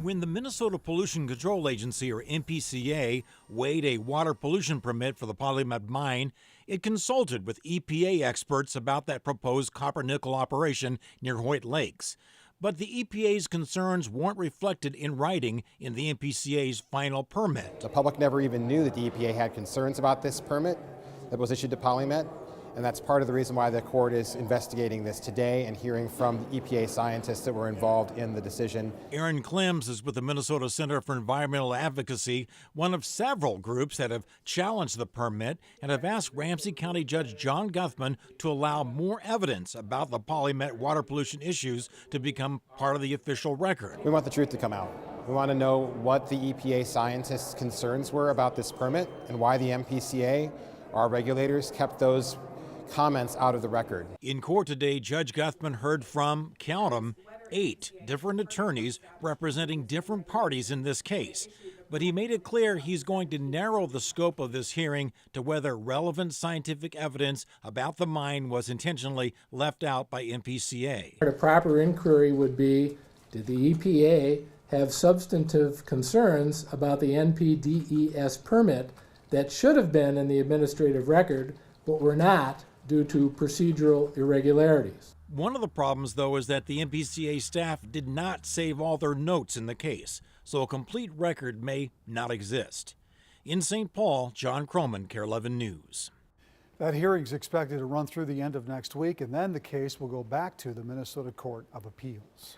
When the Minnesota Pollution Control Agency, or MPCA, weighed a water pollution permit for the PolyMet mine, it consulted with EPA experts about that proposed copper-nickel operation near Hoyt Lakes. But the EPA's concerns weren't reflected in writing in the MPCA's final permit. The public never even knew that the EPA had concerns about this permit that was issued to PolyMet, and that's part of the reason why the court is investigating this today and hearing from the EPA scientists that were involved in the decision. Aaron Clems is with the Minnesota Center for Environmental Advocacy, one of several groups that have challenged the permit and have asked Ramsey County Judge John Guthman to allow more evidence about the PolyMet water pollution issues to become part of the official record. We want the truth to come out. We want to know what the EPA scientists' concerns were about this permit and why the MPCA, our regulators, kept those comments out of the record. In court today, Judge Guthman heard from, count 'em, 8 different attorneys representing different parties in this case. But he made it clear he's going to narrow the scope of this hearing to whether relevant scientific evidence about the mine was intentionally left out by MPCA. A proper inquiry would be, did the EPA have substantive concerns about the NPDES permit that should have been in the administrative record, but were not, due to procedural irregularities? One of the problems, though, is that the MPCA staff did not save all their notes in the case, so a complete record may not exist. In St. Paul, John Croman, KARE 11 News. That hearing is expected to run through the end of next week, and then the case will go back to the Minnesota Court of Appeals.